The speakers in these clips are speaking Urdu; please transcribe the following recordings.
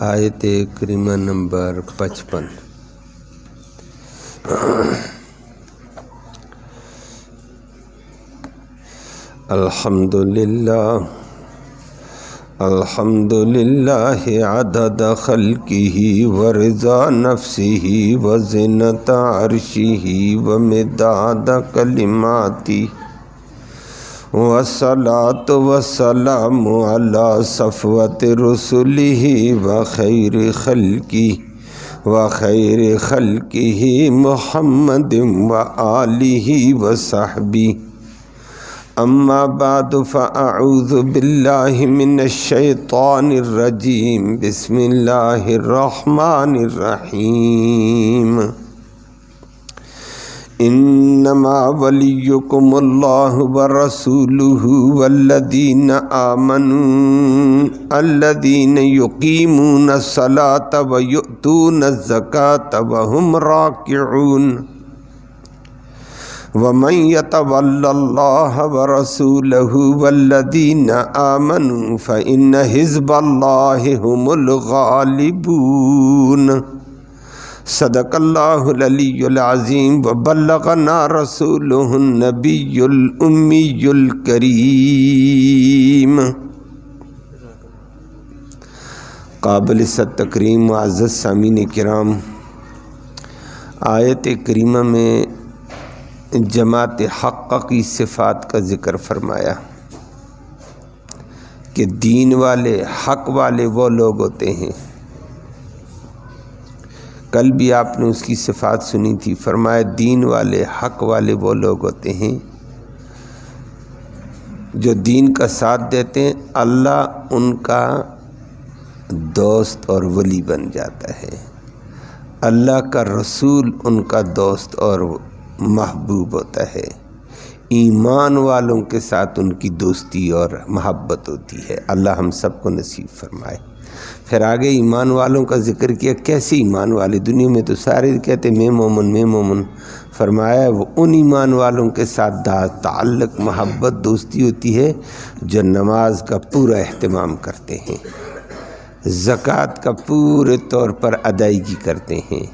آیت کریمہ نمبر 55۔ الحمدللہ عدد خلقہ ورضا نفسہ وزنۃ عرشہ ومداد کلماتہ والصلاۃ والسلام علی صفوۃ رسلہ وخیر خلقہ محمد وآلہ وصحبہ۔ اما بعد فاعوذ باللہ من الشیطان الرجیم، بسم اللہ الرحمن الرحیم۔ انما ولیکم اللہ ورسولہ والذین آمنوا الذین یقیمون الصلاة ویؤتون الزکاة وهم راکعون۔ ومن يتول اللہ ورسولہ والذین آمنوا فإن حزب اللہ هم الغالبون۔ صدق اللہ العلی العظیم وبلغنا رسولہ النبی الامی الکریم۔ قابل تکریم معزز سامعین کرام، آیت کریمہ میں جماعت حق کی صفات کا ذکر فرمایا کہ دین والے، حق والے وہ لوگ ہوتے ہیں۔ کل بھی آپ نے اس کی صفات سنی تھی، فرمایا دین والے، حق والے وہ لوگ ہوتے ہیں جو دین کا ساتھ دیتے ہیں، اللہ ان کا دوست اور ولی بن جاتا ہے، اللہ کا رسول ان کا دوست اور محبوب ہوتا ہے، ایمان والوں کے ساتھ ان کی دوستی اور محبت ہوتی ہے۔ اللہ ہم سب کو نصیب فرمائے۔ پھر آگے ایمان والوں کا ذکر کیا، کیسے ایمان والے؟ دنیا میں تو سارے کہتے میں مومن، فرمایا وہ ان ایمان والوں کے ساتھ تعلق، محبت، دوستی ہوتی ہے جو نماز کا پورا اہتمام کرتے ہیں، زکوٰۃ کا پورے طور پر ادائیگی کرتے ہیں۔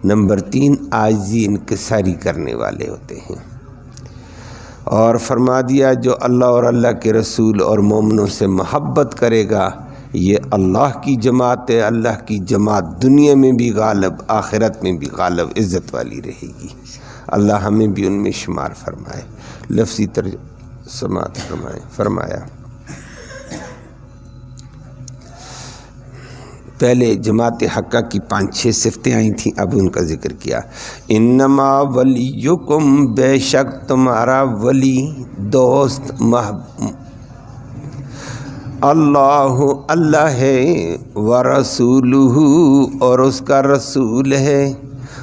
نمبر 3، عاجزی انکساری کرنے والے ہوتے ہیں۔ اور فرما دیا جو اللہ اور اللہ کے رسول اور مومنوں سے محبت کرے گا، یہ اللہ کی جماعت ہے۔ اللہ کی جماعت دنیا میں بھی غالب، آخرت میں بھی غالب، عزت والی رہے گی۔ اللہ ہمیں بھی ان میں شمار فرمائے۔ لفظی سماعت فرمایا پہلے جماعت حقہ کی 5-6 صفتیں آئی تھیں، اب ان کا ذکر کیا۔ انما ولیکم، بے شک تمہارا ولی، دوست، اللہ ہے، ورسولہ، اور اس کا رسول ہے،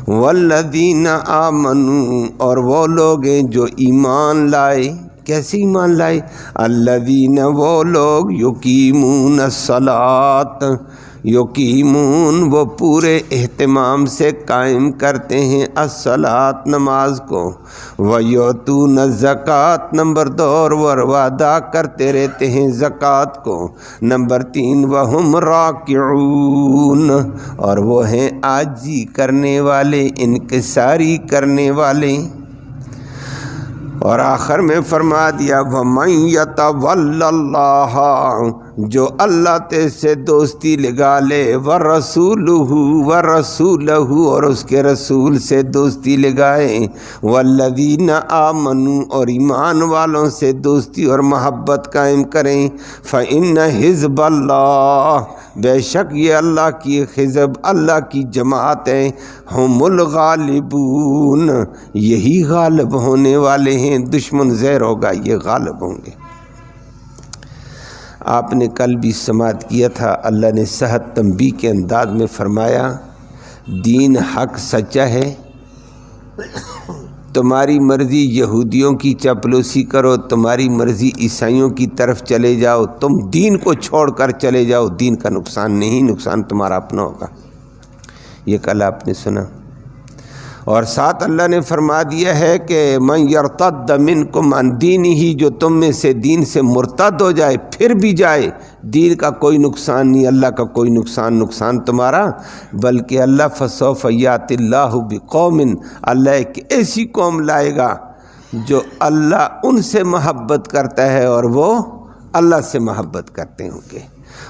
والذین آمنوا، اور وہ لوگ ہیں جو ایمان لائے۔ کیسے ایمان لائے؟ الذین، وہ لوگ، یقیمون الصلاۃ، یقیمون، وہ پورے اہتمام سے قائم کرتے ہیں، الصلاۃ، نماز کو، ویؤتون الزکاۃ، نمبر 2، اور وہ ادا کرتے رہتے ہیں زکوٰۃ کو، نمبر 3، وہم راکعون، اور وہ ہیں عاجزی کرنے والے، انکساری کرنے والے۔ اور آخر میں فرما دیا وَمَن يَتَوَلَّ اللَّهَ، جو اللہ تے سے دوستی لگا لے، وَرَسُولَهُ، اور اس کے رسول سے دوستی لگائے، وَالَّذِينَ آمَنُوا، اور ایمان والوں سے دوستی اور محبت قائم کریں، فَإِنَّ حِزْبَ اللَّهِ، بے شک یہ اللہ کی حزب، اللہ کی جماعت ہے، ہم الغالبون، یہی غالب ہونے والے ہیں، دشمن زہر ہوگا، یہ غالب ہوں گے۔ آپ نے کل بھی سماعت کیا تھا، اللہ نے صحت تنبیہ کے انداز میں فرمایا دین حق سچا ہے، تمہاری مرضی یہودیوں کی چاپلوسی کرو، تمہاری مرضی عیسائیوں کی طرف چلے جاؤ، تم دین کو چھوڑ کر چلے جاؤ، دین کا نقصان نہیں، نقصان تمہارا اپنا ہوگا۔ یہ کل آپ نے سنا۔ اور ساتھ اللہ نے فرما دیا ہے کہ من یرتد منکم عن دینہ، جو تم میں سے دین سے مرتد ہو جائے پھر بھی جائے، دین کا کوئی نقصان نہیں، اللہ کا کوئی نقصان تمہارا، بلکہ اللہ فسوف یأتی اللہ بقوم، اللہ ایک ایسی قوم لائے گا جو اللہ ان سے محبت کرتا ہے اور وہ اللہ سے محبت کرتے ہوں گے،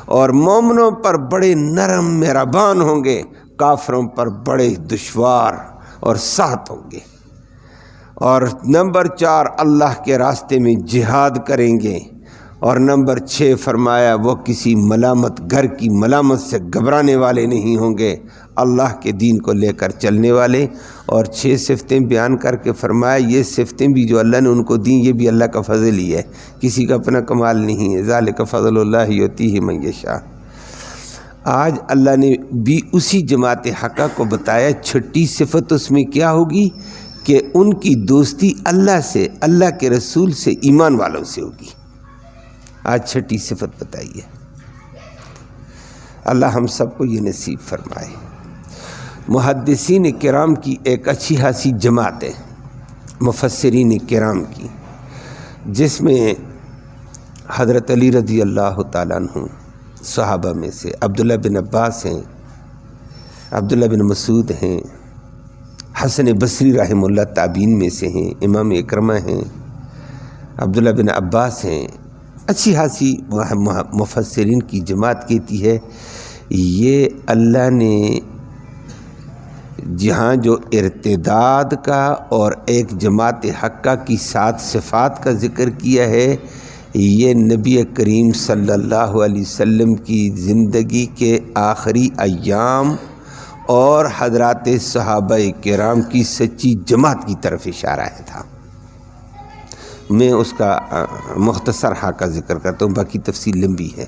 اور مومنوں پر بڑے نرم مہربان ہوں گے، کافروں پر بڑے دشوار اور سخت ہوں گے۔ اور نمبر 4 اللہ کے راستے میں جہاد کریں گے، اور نمبر 6 فرمایا وہ کسی ملامت گھر کی ملامت سے گھبرانے والے نہیں ہوں گے، اللہ کے دین کو لے کر چلنے والے۔ اور 6 صفتیں بیان کر کے فرمایا یہ صفتیں بھی جو اللہ نے ان کو دیں یہ بھی اللہ کا فضل ہی ہے، کسی کا اپنا کمال نہیں ہے، ذالک فضل اللہ یؤتیہ من یشاء۔ آج اللہ نے بھی اسی جماعت حقہ کو بتایا، چھٹی صفت اس میں کیا ہوگی کہ ان کی دوستی اللہ سے، اللہ کے رسول سے، ایمان والوں سے ہوگی۔ آج چھٹی صفت بتائیے، اللہ ہم سب کو یہ نصیب فرمائے۔ محدثین کرام کی ایک اچھی خاصی جماعت ہے، مفسرین کرام کی، جس میں حضرت علی رضی اللہ تعالیٰ عنہ صحابہ میں سے، عبداللہ بن عباس ہیں، عبداللہ بن مسعود ہیں، حسن بصری رحمہ اللہ تابعین میں سے ہیں، امام اکرمہ ہیں، عبداللہ بن عباس ہیں، اچھی خاصی مفسرین کی جماعت کہتی ہے یہ اللہ نے جہاں جو ارتداد کا اور ایک جماعت حقہ کی 7 صفات کا ذکر کیا ہے، یہ نبی کریم صلی اللہ علیہ وسلم کی زندگی کے آخری ایام اور حضرات صحابہ کرام کی سچی جماعت کی طرف اشارہ تھا۔ میں اس کا مختصر خاکہ ذکر کرتا ہوں، باقی تفصیل لمبی ہے۔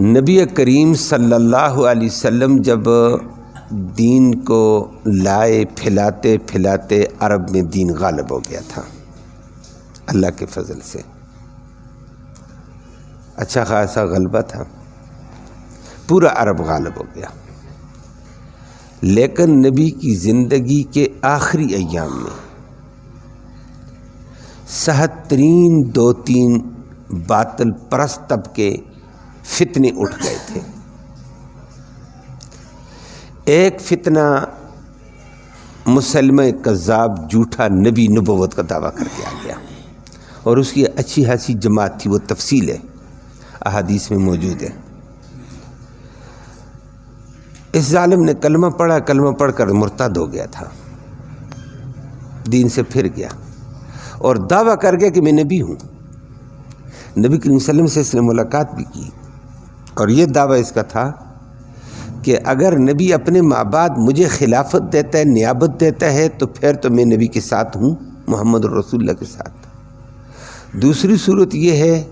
نبی کریم صلی اللہ علیہ وسلم جب دین کو لائے، پھیلاتے پھیلاتے عرب میں دین غالب ہو گیا تھا اللہ کے فضل سے، اچھا خاصا غلبہ تھا، پورا عرب غالب ہو گیا۔ لیکن نبی کی زندگی کے آخری ایام میں سخت ترین 2-3 باطل پرست طبقے فتنے اٹھ گئے تھے۔ ایک فتنہ مسلمہ کذاب جھوٹا نبی نبوت کا دعویٰ کر کے آ گیا، اور اس کی اچھی خاصی جماعت تھی، وہ تفصیل ہے، احادیث میں موجود ہے۔ اس ظالم نے کلمہ پڑھا، کلمہ پڑھ کر مرتد ہو گیا تھا، دین سے پھر گیا اور دعویٰ کر گیا کہ میں نبی ہوں۔ نبی کریم صلی اللہ علیہ وسلم سے اس نے ملاقات بھی کی، اور یہ دعویٰ اس کا تھا کہ اگر نبی اپنے ماں بعد مجھے خلافت دیتا ہے، نیابت دیتا ہے، تو پھر تو میں نبی کے ساتھ ہوں، محمد رسول اللہ کے ساتھ۔ دوسری صورت یہ ہے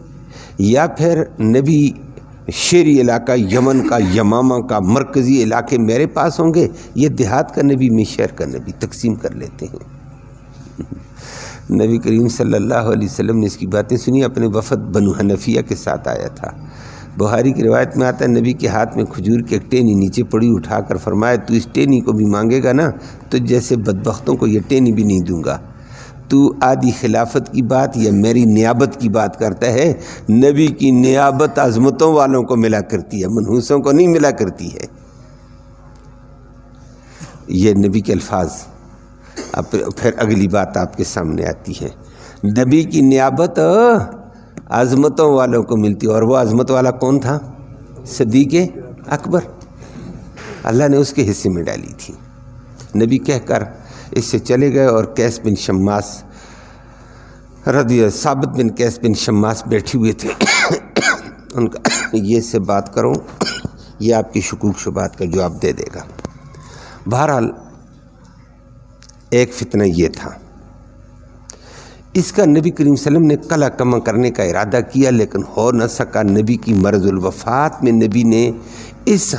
یا پھر نبی شیری علاقہ یمن کا، یمامہ کا، مرکزی علاقے میرے پاس ہوں گے، یہ دیہات کا نبی، میں شہر کا نبی، تقسیم کر لیتے ہیں۔ نبی کریم صلی اللہ علیہ وسلم نے اس کی باتیں سنی، اپنے وفد بنو حنفیہ کے ساتھ آیا تھا۔ بخاری کی روایت میں آتا ہے نبی کے ہاتھ میں کھجور کی ایک ٹہنی نیچے پڑی، اٹھا کر فرمایا تو اس ٹہنی کو بھی مانگے گا نا تو جیسے بدبختوں کو یہ ٹہنی بھی نہیں دوں گا۔ تو آدھی خلافت کی بات یا میری نیابت کی بات کرتا ہے؟ نبی کی نیابت عظمتوں والوں کو ملا کرتی ہے، منحوسوں کو نہیں ملا کرتی ہے۔ یہ نبی کے الفاظ۔ اب پھر اگلی بات آپ کے سامنے آتی ہے، نبی کی نیابت عظمتوں والوں کو ملتی، اور وہ عظمت والا کون تھا؟ صدیق اکبر، اللہ نے اس کے حصے میں ڈالی تھی۔ نبی کہہ کر اس سے چلے گئے، اور قیس بن شماس ثابت بن قیس بن شماس بیٹھے ہوئے تھے۔ ان کا یہ سے بات کرو، یہ آپ کی شکوک شبہات کا جواب دے دے گا۔ بہرحال ایک فتنہ یہ تھا، اس کا نبی کریم صلی اللہ علیہ وسلم نے قلع کما کرنے کا ارادہ کیا، لیکن ہو نہ سکا۔ نبی کی مرض الوفات میں نبی نے اس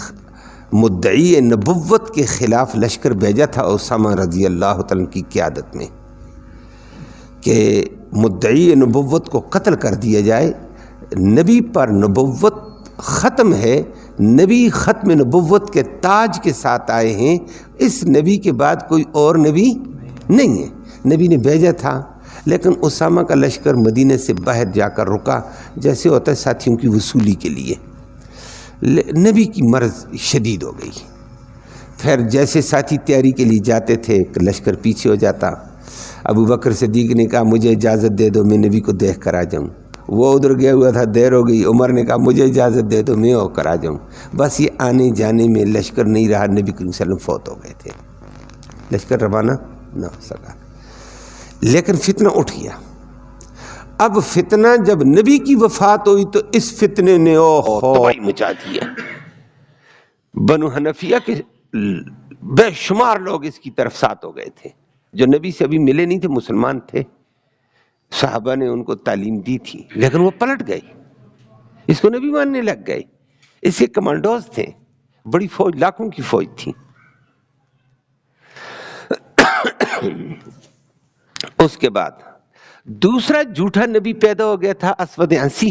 مدعی نبوت کے خلاف لشکر بھیجا تھا اسامہ رضی اللہ تعالیٰ کی قیادت میں، کہ مدعی نبوت کو قتل کر دیا جائے۔ نبی پر نبوت ختم ہے، نبی ختم نبوت کے تاج کے ساتھ آئے ہیں، اس نبی کے بعد کوئی اور نبی نہیں ہے۔ نبی نے بھیجا تھا، لیکن اسامہ کا لشکر مدینے سے باہر جا کر رکا، جیسے ہوتا ہے ساتھیوں کی وصولی کے لیے۔ نبی کی مرض شدید ہو گئی، پھر جیسے ساتھی تیاری کے لیے جاتے تھے کہ لشکر پیچھے ہو جاتا۔ ابو بکر صدیق نے کہا مجھے اجازت دے دو، میں نبی کو دیکھ کر آ جاؤں۔ وہ ادھر گیا ہوا تھا، دیر ہو گئی۔ عمر نے کہا مجھے اجازت دے دو، میں ہو کر آ جاؤں۔ بس یہ آنے جانے میں لشکر نہیں رہا، نبی کریم صلی اللہ علیہ وسلم فوت ہو گئے تھے، لشکر روانہ نہ ہو سکا۔ لیکن فتنہ اٹھ گیا۔ اب فتنہ جب نبی کی وفات ہوئی تو اس فتنے نے تباہی مچا دی ہے۔ بنو حنفیہ کے بے شمار لوگ اس کی طرف ساتھ ہو گئے تھے، جو نبی سے ابھی ملے نہیں تھے، مسلمان تھے، صحابہ نے ان کو تعلیم دی تھی، لیکن وہ پلٹ گئے، اس کو نبی ماننے لگ گئے۔ اس کے کمانڈوز تھے، بڑی فوج، لاکھوں کی فوج تھی۔ اس کے بعد دوسرا جھوٹا نبی پیدا ہو گیا تھا، اسود عنسی،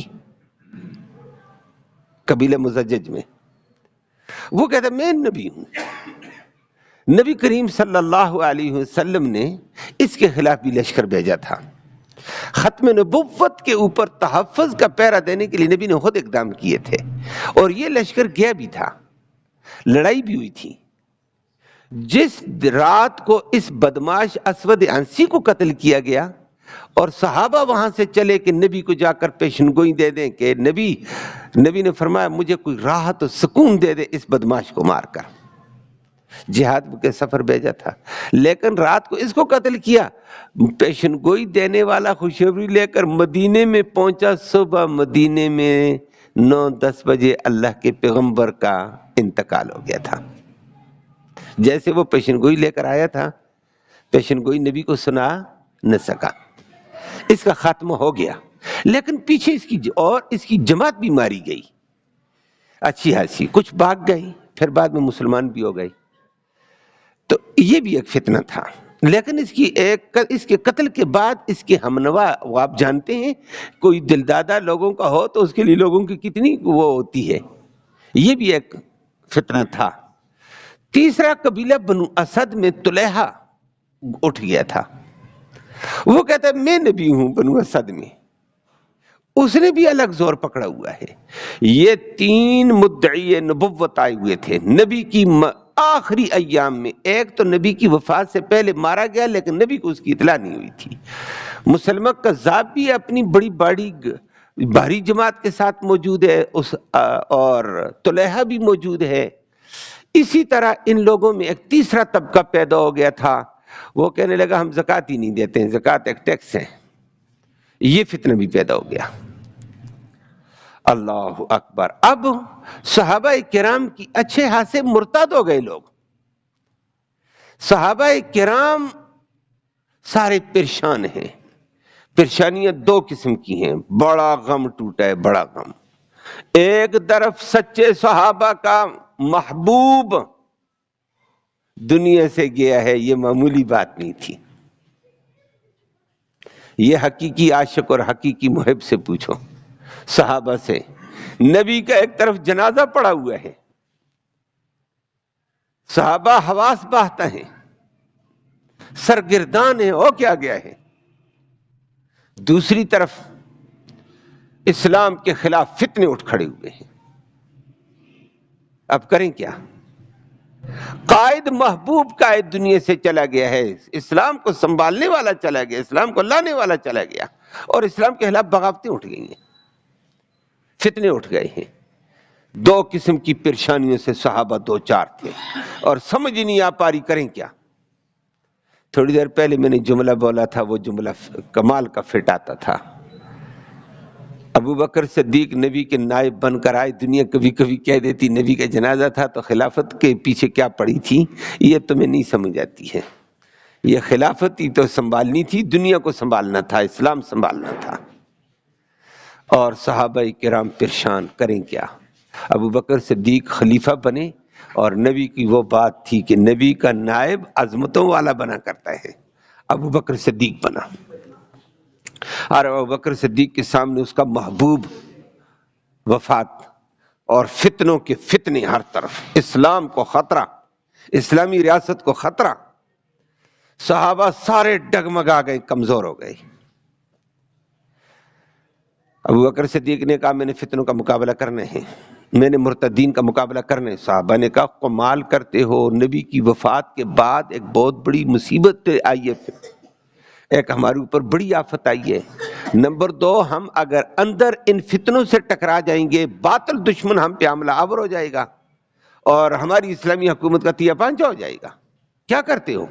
قبیلہ مزجج میں۔ وہ کہتا میں نبی ہوں۔ نبی کریم صلی اللہ علیہ وسلم نے اس کے خلاف بھی لشکر بھیجا تھا۔ ختم نبوت کے اوپر تحفظ کا پہرا دینے کے لیے نبی نے خود اقدام کیے تھے، اور یہ لشکر گیا بھی تھا، لڑائی بھی ہوئی تھی۔ جس رات کو اس بدماش اسود عنسی کو قتل کیا گیا اور صحابہ وہاں سے چلے کہ نبی کو جا کر پیشن گوئی دے دیں کہ نبی نے فرمایا مجھے کوئی راحت و سکون دے دے اس بدماش کو مار کر۔ جہاد کے سفر بھیجا تھا، لیکن رات کو اس کو قتل کیا۔ پیشن گوئی دینے والا خوشخبری لے کر مدینے میں پہنچا، صبح مدینے میں 9-10 بجے اللہ کے پیغمبر کا انتقال ہو گیا تھا۔ جیسے وہ پیشن گوئی لے کر آیا تھا، پیشن گوئی نبی کو سنا نہ سکا، اس کا خاتمہ ہو گیا۔ لیکن پیچھے اس کی جماعت بھی ماری گئی، اچھی خاصی، کچھ بھاگ گئی، پھر بعد میں مسلمان بھی ہو گئی۔ تو یہ بھی ایک فتنہ تھا۔ لیکن اس کے قتل کے بعد اس کے ہمنوا، وہ آپ جانتے ہیں، کوئی دلدادہ لوگوں کا ہو تو اس کے لیے لوگوں کی کتنی وہ ہوتی ہے، یہ بھی ایک فتنہ تھا۔ تیسرا قبیلہ بنو اسد میں طلحہ اٹھ گیا تھا، وہ کہتا ہے میں نبی ہوں بنو اسد میں، اس نے بھی الگ زور پکڑا ہوا ہے۔ یہ 3 مدعی نبوت آئے ہوئے تھے نبی کی آخری ایام میں۔ ایک تو نبی کی وفات سے پہلے مارا گیا، لیکن نبی کو اس کی اطلاع نہیں ہوئی تھی۔ مسلمہ کذاب بھی اپنی بڑی بھاری جماعت کے ساتھ موجود ہے، اور طلحہ بھی موجود ہے۔ اسی طرح ان لوگوں میں ایک تیسرا طبقہ پیدا ہو گیا تھا، وہ کہنے لگا ہم زکوٰۃ ہی نہیں دیتے ہیں، زکوٰۃ ایک ٹیکس ہے۔ یہ فتنہ بھی پیدا ہو گیا۔ اللہ اکبر۔ اب صحابہ کرام کی اچھے خاصے مرتد ہو گئے لوگ، صحابہ کرام سارے پریشان ہیں۔ پریشانیاں 2 قسم کی ہیں، بڑا غم ٹوٹا ہے، بڑا غم۔ ایک طرف سچے صحابہ کا محبوب دنیا سے گیا ہے، یہ معمولی بات نہیں تھی۔ یہ حقیقی عاشق اور حقیقی محب سے پوچھو، صحابہ سے۔ نبی کا ایک طرف جنازہ پڑا ہوا ہے، صحابہ حواس باہتا ہیں، سرگردان ہیں، ہو کیا گیا ہے۔ دوسری طرف اسلام کے خلاف فتنے اٹھ کھڑے ہوئے ہیں، اب کریں کیا؟ قائد محبوب قائد دنیا سے چلا گیا ہے، اسلام کو سنبھالنے والا چلا گیا، اسلام کو لانے والا چلا گیا، اور اسلام کے خلاف بغاوتیں اٹھ گئی ہیں، فتنے اٹھ گئے ہیں۔ 2 قسم کی پریشانیوں سے صحابہ 2-4 تھے، اور سمجھ نہیں آ پا رہی کریں کیا۔ تھوڑی دیر پہلے میں نے جملہ بولا تھا، وہ جملہ کمال کا فٹ آتا تھا۔ ابو بکر صدیق نبی کے نائب بن کر آئے، دنیا کبھی کبھی کہہ دیتی نبی کا جنازہ تھا تو خلافت کے پیچھے کیا پڑی تھی، یہ تمہیں نہیں سمجھ آتی ہے۔ یہ خلافت ہی تو سنبھالنی تھی، دنیا کو سنبھالنا تھا، اسلام سنبھالنا تھا، اور صحابہ کرام پریشان، کریں کیا۔ ابو بکر صدیق خلیفہ بنے، اور نبی کی وہ بات تھی کہ نبی کا نائب عظمتوں والا بنا کرتا ہے، ابو بکر صدیق بنا، اور ابو بکر صدیق کے سامنے اس کا محبوب وفات، اور فتنوں کے فتنے ہر طرف، اسلام کو خطرہ، اسلامی ریاست کو خطرہ۔ صحابہ سارے ڈگمگا گئے، کمزور ہو گئے۔ ابو بکر صدیق نے کہا میں نے فتنوں کا مقابلہ کرنے ہیں، میں نے مرتدین کا مقابلہ کرنے۔ صحابہ نے کہا کمال کرتے ہو، نبی کی وفات کے بعد ایک بہت بڑی مصیبت آئی ہے، ایک ہمارے اوپر بڑی آفت آئی ہے۔ نمبر 2، ہم اگر اندر ان فتنوں سے ٹکرا جائیں گے، باطل دشمن ہم پہ حملہ آور ہو جائے گا اور ہماری اسلامی حکومت کا تیا پانچا ہو جائے گا، کیا کرتے ہو؟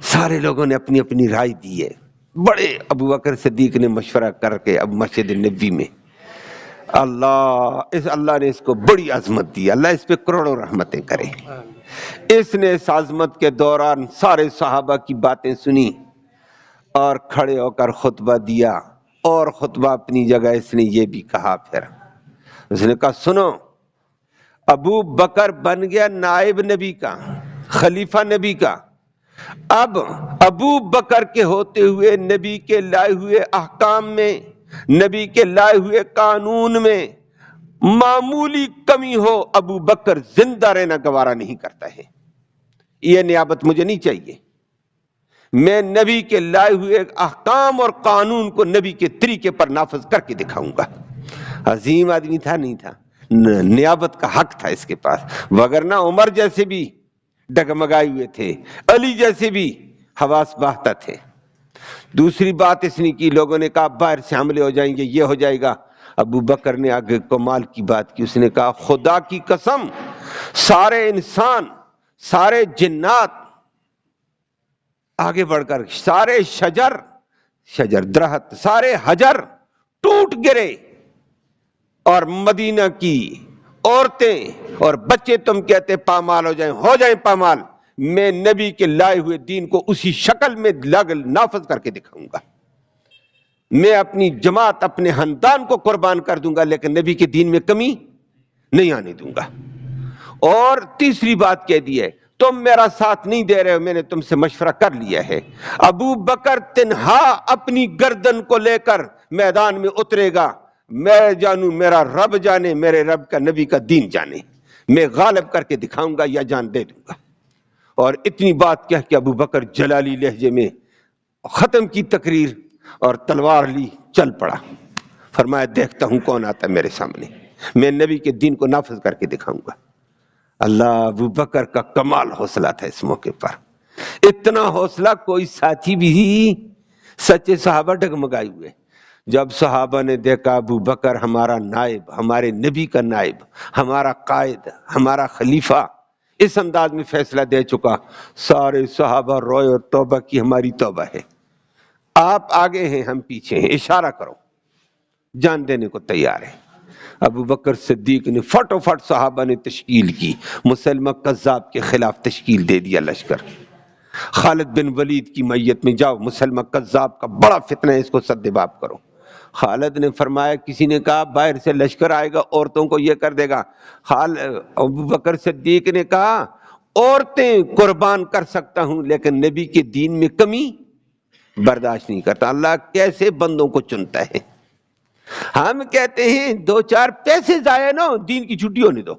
سارے لوگوں نے اپنی اپنی رائے دی ہے۔ بڑے ابو بکر صدیق نے مشورہ کر کے اب مسجد نبوی میں، اللہ نے اس کو بڑی عظمت دی، اللہ اس پہ کروڑوں رحمتیں کرے۔ اس نے اس عظمت کے دوران سارے صحابہ کی باتیں سنی اور کھڑے ہو کر خطبہ دیا، اور خطبہ اپنی جگہ اس نے یہ بھی کہا، پھر اس نے کہا سنو، ابو بکر بن گیا نائب نبی کا، خلیفہ نبی کا۔ اب ابو بکر کے ہوتے ہوئے نبی کے لائے ہوئے احکام میں، نبی کے لائے ہوئے قانون میں معمولی کمی ہو، ابو بکر زندہ رہنا گوارا نہیں کرتا ہے۔ یہ نیابت مجھے نہیں چاہیے، میں نبی کے لائے ہوئے احکام اور قانون کو نبی کے طریقے پر نافذ کر کے دکھاؤں گا۔ عظیم آدمی تھا نہیں تھا، نیابت کا حق تھا اس کے پاس، وگرنہ عمر جیسے بھی ڈگمگائے ہوئے تھے، علی جیسے بھی حواس باختہ تھے۔ دوسری بات اس نے کی، لوگوں نے کہا باہر سے حملے ہو جائیں گے، یہ ہو جائے گا۔ ابو بکر نے آگے کمال کی بات کی، اس نے کہا خدا کی قسم، سارے انسان، سارے جنات آگے بڑھ کر، سارے شجر درخت، سارے حجر ٹوٹ گرے، اور مدینہ کی عورتیں اور بچے تم کہتے پامال ہو جائیں پامال، میں نبی کے لائے ہوئے دین کو اسی شکل میں نافذ کر کے دکھاؤں گا۔ میں اپنی جماعت، اپنے خاندان کو قربان کر دوں گا، لیکن نبی کے دین میں کمی نہیں آنے دوں گا۔ اور تیسری بات کہہ دی ہے، تم میرا ساتھ نہیں دے رہے ہو، میں نے تم سے مشورہ کر لیا ہے، ابو بکر تنہا اپنی گردن کو لے کر میدان میں اترے گا، میں جانوں میرا رب جانے، میرے رب کا نبی کا دین جانے، میں غالب کر کے دکھاؤں گا یا جان دے دوں گا۔ اور اتنی بات کہہ کہ ابو بکر جلالی لہجے میں ختم کی تقریر اور تلوار لی، چل پڑا، فرمایا دیکھتا ہوں کون آتا ہے میرے سامنے، میں نبی کے دین کو نافذ کر کے دکھاؤں گا۔ اللہ، ابو بکر کا کمال حوصلہ تھا اس موقع پر، اتنا حوصلہ کوئی ساتھی بھی، سچے صحابہ ڈگمگائے ہوئے۔ جب صحابہ نے دیکھا ابو بکر ہمارا نائب، ہمارے نبی کا نائب، ہمارا قائد، ہمارا خلیفہ اس انداز میں فیصلہ دے چکا، سارے صحابہ روئے اور توبہ کی، ہماری توبہ ہے، آپ آگے ہیں ہم پیچھے ہیں، اشارہ کرو، جان دینے کو تیار ہے۔ ابو بکر صدیق نے فٹ صحابہ نے تشکیل کی، مسلمہ کذاب کے خلاف تشکیل دے دیا لشکر۔ خالد بن ولید کی میت میں جاؤ، مسلمہ کذاب کا بڑا فتنہ ہے، اس کو سدباب کرو۔ خالد نے فرمایا، کسی نے کہا باہر سے لشکر آئے گا، عورتوں کو یہ کر دے گا۔ ابو بکر صدیق نے کہا عورتیں قربان کر سکتا ہوں، لیکن نبی کے دین میں کمی برداشت نہیں کرتا۔ اللہ کیسے بندوں کو چنتا ہے۔ ہم کہتے ہیں 2-4 پیسے ضائع نہ ہو، دین کی چھٹی ہونے دو،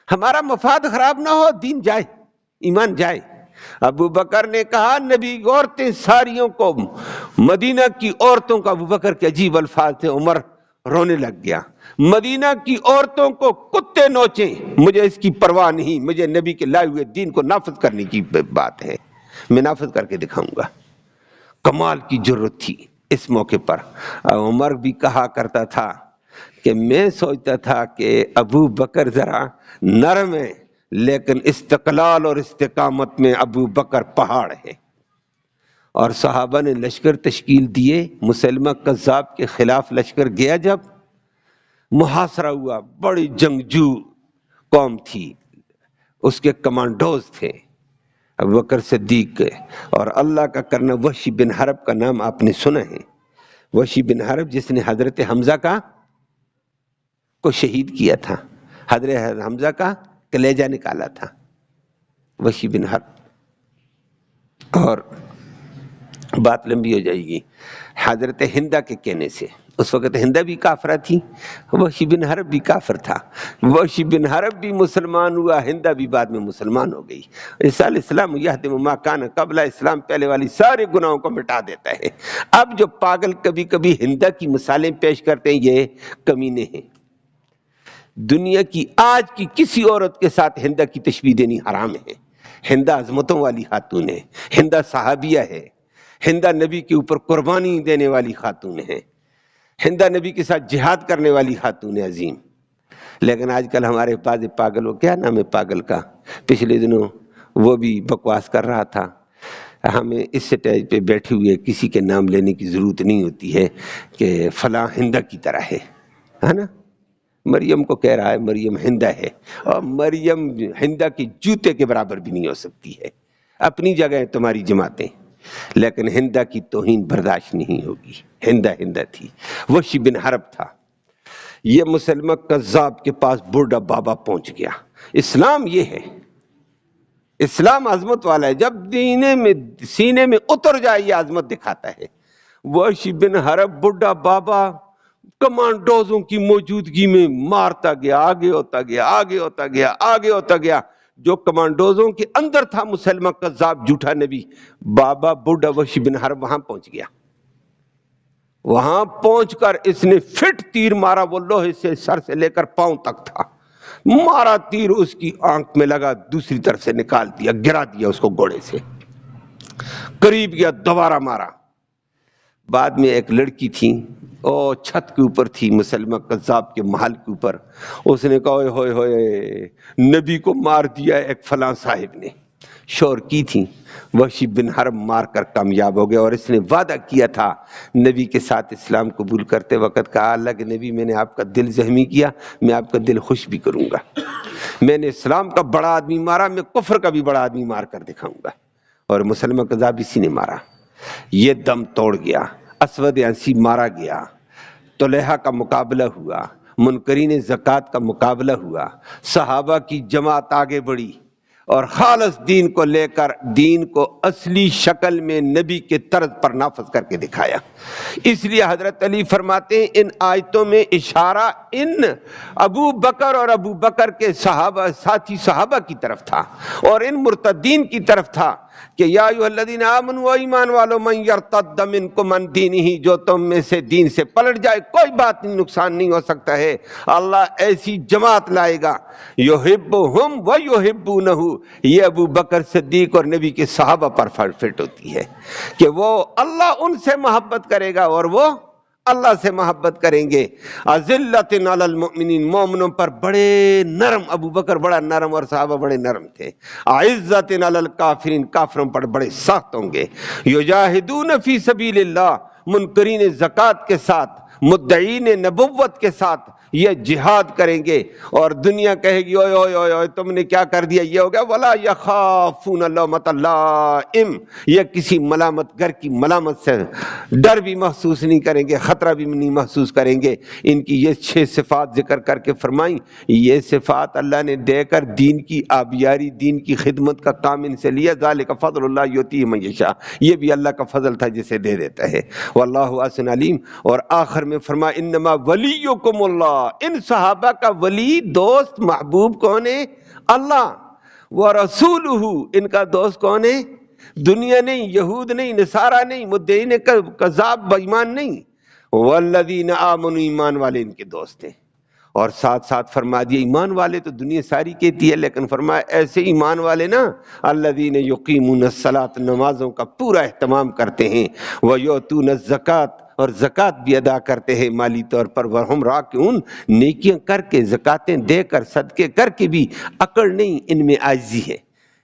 ہمارا مفاد خراب نہ ہو، دین جائے، ایمان جائے۔ ابو بکر نے کہا نبی عورتیں ساریوں کو، مدینہ کی عورتوں کا، ابو بکر کے عجیب الفاظ تھے، عمر رونے لگ گیا، مدینہ کی عورتوں کو کتے نوچیں، مجھے اس کی پرواہ نہیں، مجھے نبی کے لائے ہوئے دین کو نافذ کرنے کی بات ہے، میں نافذ کر کے دکھاؤں گا۔ کمال کی جرت تھی اس موقع پر۔ عمر بھی کہا کرتا تھا کہ میں سوچتا تھا کہ ابو بکر ذرا نرم ہے، لیکن استقلال اور استقامت میں ابو بکر پہاڑ ہے۔ اور صحابہ نے لشکر تشکیل دیے، مسلمہ کذاب کے خلاف لشکر گیا، جب محاصرہ ہوا، بڑی جنگجو قوم تھی، اس کے کمانڈوز تھے ابو بکر صدیق، اور اللہ کا کرنا۔ وحشی بن حرب کا نام آپ نے سنا ہے، وحشی بن حرب جس نے حضرت حمزہ کو شہید کیا تھا، حضرت حمزہ کا کلیجہ نکالا تھا، وحشی بن حرب۔ اور بات لمبی ہو جائے گی۔ حضرت ہندہ کے کہنے سے، اس وقت ہندہ بھی کافرہ تھی، وحشی بن حرب بھی کافر تھا، وحشی بن حرب بھی مسلمان ہوا، ہندہ بھی بعد میں مسلمان ہو گئی۔ اسلام یہدم ما کان قبل، اسلام پہلے والی سارے گناہوں کو مٹا دیتا ہے۔ اب جو پاگل کبھی کبھی ہندہ کی مثالیں پیش کرتے ہیں، یہ کمینے ہیں۔ دنیا کی آج کی کسی عورت کے ساتھ ہندہ کی تشبیہ دینی حرام ہے۔ ہندہ عظمتوں والی خاتون ہے، ہندہ صحابیہ ہے، ہندہ نبی کے اوپر قربانی دینے والی خاتون ہے، ہندہ نبی کے ساتھ جہاد کرنے والی خاتون عظیم۔ لیکن آج کل ہمارے پاس پاگل ہو، کیا نام ہے پاگل کا، پچھلے دنوں وہ بھی بکواس کر رہا تھا، ہمیں اس سٹیج پہ بیٹھے ہوئے کسی کے نام لینے کی ضرورت نہیں ہوتی ہے کہ فلاں ہندہ کی طرح ہے نا۔ مریم کو کہہ رہا ہے مریم ہندہ ہے، اور مریم ہندہ کے جوتے کے برابر بھی نہیں ہو سکتی ہے۔ اپنی جگہ تمہاری جماعتیں، لیکن ہندہ کی توہین برداشت نہیں ہوگی۔ ہندہ ہندہ تھی، وحشی بن حرب تھا۔ یہ مسلمہ کذاب کے پاس بوڑھا بابا پہنچ گیا۔ اسلام یہ ہے، اسلام عظمت والا ہے، جب سینے میں اتر جائے یہ عظمت دکھاتا ہے۔ وحشی بن حرب بوڑھا بابا کمانڈوزوں کی موجودگی میں مارتا گیا، آگے ہوتا گیا، آگے ہوتا گیا، آگے ہوتا گیا۔ جو کمانڈوزوں کے اندر تھا مسلمہ کذاب جھوٹا نبی، بابا بوڑھا وحشی بن حرب وہاں پہنچ گیا۔ وہاں پہنچ کر اس نے فٹ تیر مارا، وہ لوہے سے سر سے لے کر پاؤں تک تھا، مارا تیر اس کی آنکھ میں لگا، دوسری طرف سے نکال دیا، گرا دیا اس کو گھوڑے سے، قریب گیا دوبارہ مارا۔ بعد میں ایک لڑکی تھی، او چھت کے اوپر تھی مسلمہ کذاب کے محل کے اوپر، اس نے کہا ہوئے ہوئے ہوئے نبی کو مار دیا ایک فلاں صاحب نے، شور کی تھی۔ وحشی بن حرب مار کر کامیاب ہو گیا، اور اس نے وعدہ کیا تھا نبی کے ساتھ اسلام قبول کرتے وقت، کہا اللہ کے نبی میں نے آپ کا دل زخمی کیا، میں آپ کا دل خوش بھی کروں گا، میں نے اسلام کا بڑا آدمی مارا، میں کفر کا بھی بڑا آدمی مار کر دکھاؤں گا۔ اور مسلمہ کذاب اسی نے مارا، یہ دم توڑ گیا، اسود عنسی مارا گیا، طلحہ کا مقابلہ ہوا، منکرین زکوٰۃ کا مقابلہ ہوا، صحابہ کی جماعت آگے بڑھی اور خالص دین کو لے کر دین کو اصلی شکل میں نبی کے طرز پر نافذ کر کے دکھایا۔ اس لیے حضرت علی فرماتے ہیں ان آیتوں میں اشارہ ان ابو بکر اور ابو بکر کے صحابہ ساتھی صحابہ کی طرف تھا، اور ان مرتدین کی طرف تھا کہ یا ایھا الذین آمنوا، ایمان والو، من یرتد منکم عن دینہ، جو تم میں سے دین سے پلٹ جائے، کوئی بات نہیں، نقصان نہیں ہو سکتا ہے، اللہ ایسی جماعت لائے گا یحبہم و یحبونہ۔ یہ ابو بکر صدیق اور نبی کے صحابہ پر فٹ ہوتی ہے کہ وہ اللہ ان سے محبت کرے گا اور وہ اللہ سے محبت کریں گے۔ اذلۃ علی المؤمنین، مومنوں پر بڑے نرم، ابو بکر بڑا نرم اور صحابہ بڑے نرم تھے۔ اعزۃ علی الکافرین، کافروں پر بڑے سخت ہوں گے۔ یجاہدون فی سبیل اللہ، منکرین زکوٰۃ کے ساتھ، مدعین نبوت کے ساتھ یہ جہاد کریں گے، اور دنیا کہے گی اوئے اوئے اوئے اوئے تم نے کیا کر دیا، یہ ہو گیا۔ ولا یخافون لومۃ لائم، یہ کسی ملامت گر کی ملامت سے ڈر بھی محسوس نہیں کریں گے، خطرہ بھی نہیں محسوس کریں گے۔ ان کی یہ 6 صفات ذکر کر کے فرمائیں، یہ صفات اللہ نے دے کر دین کی آبیاری، دین کی خدمت کا کام ان سے لیا۔ ذالک فضل اللہ یؤتیہ من یشاء، یہ بھی اللہ کا فضل تھا جسے دے دیتا ہے، واللہ واسع علیم۔ اور آخر میں فرمایا انما ولیکم اللہ، ان صحابہ کا ولی، دوست، محبوب کون ہے؟ اللہ، ورسولہ، ان کا دوست کون ہے؟ دنیا نہیں، یہود نہیں، نصارہ نہیں، مدعین کذاب بےایمان نہیں، والذین آمنوا، ایمان والے ان کے دوست ہیں۔ اور ساتھ ساتھ فرما دیا ایمان والے تو دنیا ساری کہتی ہے، لیکن فرمایا ایسے ایمان والے نا الذین یقیمون الصلاۃ، نمازوں کا پورا اہتمام کرتے ہیں، ویؤتون الزکوٰۃ، اور زکوٰۃ بھی ادا کرتے ہیں مالی طور پر، وہم راکعون، نیکیاں کر کے، زکاتیں دے کر، صدقے کر کے بھی اکڑ نہیں، ان میں عاجزی ہے۔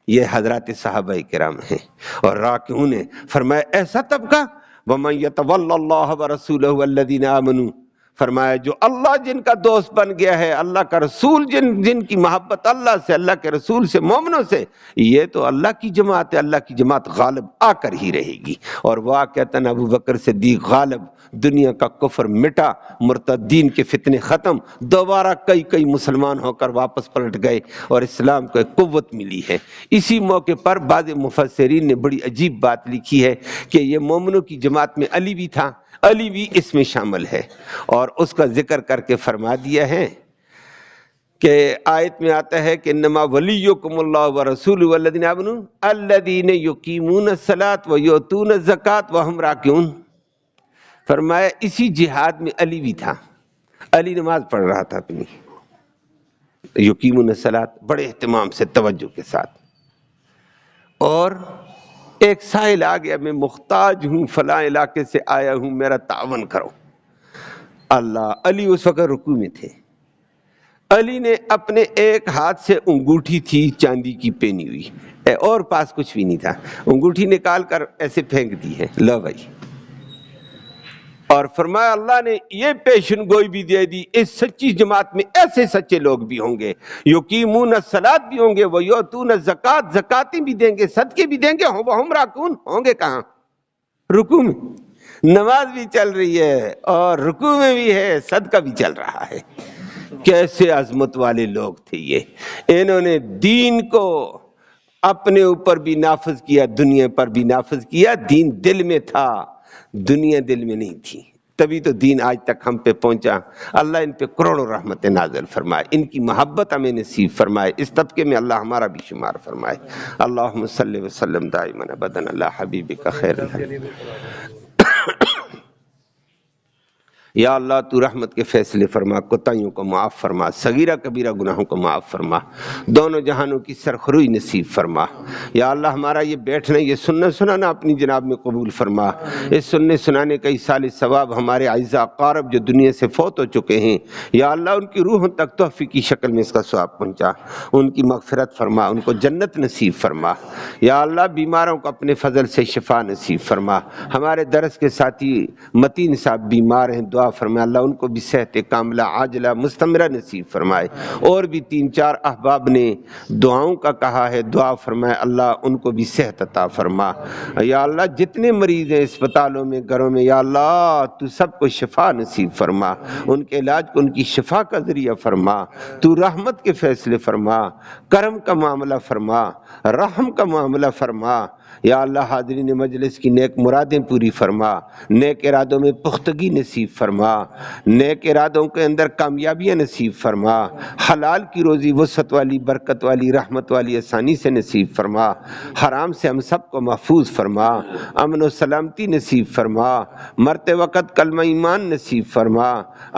یہ حضرات صحابہ کرام ہیں اور راکعون ہیں۔ فرمایا ایسا طبقہ وَمَن يَتَوَلَّ اللَّهَ وَرَسُولَهُ وَالَّذِينَ آمَنُوا، فرمایا جو اللہ جن کا دوست بن گیا ہے، اللہ کا رسول جن کی محبت اللہ سے، اللہ کے رسول سے، مومنوں سے، یہ تو اللہ کی جماعت ہے، اللہ کی جماعت غالب آ کر ہی رہے گی۔ اور واقعتاً ابو بکر صدیق غالب، دنیا کا کفر مٹا، مرتدین کے فتنے ختم، دوبارہ کئی مسلمان ہو کر واپس پلٹ گئے اور اسلام کو ایک قوت ملی ہے۔ اسی موقع پر بعض مفسرین نے بڑی عجیب بات لکھی ہے کہ یہ مومنوں کی جماعت میں علی بھی تھا، علی بھی اس میں شامل ہے، اور اس کا ذکر کر کے فرما دیا ہے کہ آیت میں آتا ہے کہ انما ولیکم اللہ ورسولہ والذین آمنوا الذین یقیمون الصلاۃ ویؤتون الزکاۃ وہم راکعون۔ فرمایا اسی جہاد میں علی بھی تھا، علی نماز پڑھ رہا تھا اپنی، یقیمون الصلاۃ، بڑے اہتمام سے، توجہ کے ساتھ، اور ایک سائل آ گیا میں محتاج ہوں، فلاں علاقے سے آیا ہوں، میرا تعاون کرو۔ اللہ، علی اس وقت رکوع میں تھے، علی نے اپنے ایک ہاتھ سے انگوٹھی تھی چاندی کی پہنی ہوئی، اور پاس کچھ بھی نہیں تھا، انگوٹھی نکال کر ایسے پھینک دی ہے، لو بھائی، اور فرمایا اللہ نے یہ پیشن گوئی بھی دے دی، اس سچی جماعت میں ایسے سچے لوگ بھی ہوں گے، یقیمون الصلاۃ بھی ہوں گے، ویؤتون الزکاۃ، زکاتیں بھی دیں گے، صدقے بھی دیں گے، وہم راکعون، ہوں گے کہاں؟ رکوع میں، نماز بھی چل رہی ہے اور رکوع میں بھی ہے، صدقہ بھی چل رہا ہے۔ کیسے عظمت والے لوگ تھے یہ، انہوں نے دین کو اپنے اوپر بھی نافذ کیا، دنیا پر بھی نافذ کیا، دین دل میں تھا، دنیا دل میں نہیں تھی، تبھی تو دین آج تک ہم پہ پہنچا۔ اللہ ان پہ کروڑوں رحمت نازل فرمائے، ان کی محبت ہمیں نصیب فرمائے، اس طبقے میں اللہ ہمارا بھی شمار فرمائے۔ اللہم صلی وسلم دائما ابدا علی حبیبک خیر الحبیب۔ یا اللہ تو رحمت کے فیصلے فرما، کوتاہیوں کو معاف فرما، صغیرہ کبیرہ گناہوں کو معاف فرما، دونوں جہانوں کی سرخروئی نصیب فرما۔ یا اللہ ہمارا یہ بیٹھنا، یہ سننا سنانا اپنی جناب میں قبول فرما، اس سننے سنانے کا ایصال ثواب ہمارے اعزاء اقارب جو دنیا سے فوت ہو چکے ہیں، یا اللہ ان کی روحوں تک تحفے کی شکل میں اس کا ثواب پہنچا، ان کی مغفرت فرما، ان کو جنت نصیب فرما۔ یا اللہ بیماروں کو اپنے فضل سے شفا نصیب فرما۔ ہمارے درس کے ساتھی متین صاحب بیمار ہیں، دعا فرمائے اللہ ان کو بھی صحت کاملہ عاجلہ مستمرہ نصیب فرمائے، اور بھی 3-4 احباب نے دعاؤں کا کہا ہے، دعا فرمائے اللہ ان کو بھی صحت عطا فرما۔ یا اللہ جتنے مریض ہیں اسپتالوں میں، گھروں میں، یا اللہ تو سب کو شفا نصیب فرما، ان کے علاج کو ان کی شفا کا ذریعہ فرما، تو رحمت کے فیصلے فرما، کرم کا معاملہ فرما، رحم کا معاملہ فرما۔ یا اللہ حاضرین مجلس کی نیک مرادیں پوری فرما، نیک ارادوں میں پختگی نصیب فرما، نیک ارادوں کے اندر کامیابیاں نصیب فرما، حلال کی روزی وسعت والی، برکت والی، رحمت والی آسانی سے نصیب فرما، حرام سے ہم سب کو محفوظ فرما، امن و سلامتی نصیب فرما، مرتے وقت کلمہ ایمان نصیب فرما،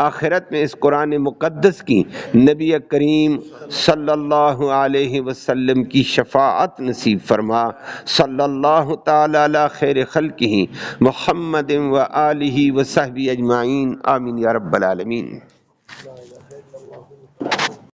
آخرت میں اس قرآن مقدس کی نبی کریم صلی اللہ علیہ وسلم کی شفاعت نصیب فرما۔ صلی اللہ تعالی علی خیر خلقہ محمد و آلہ و صحبہ اجمعین، آمین یا رب العالمین۔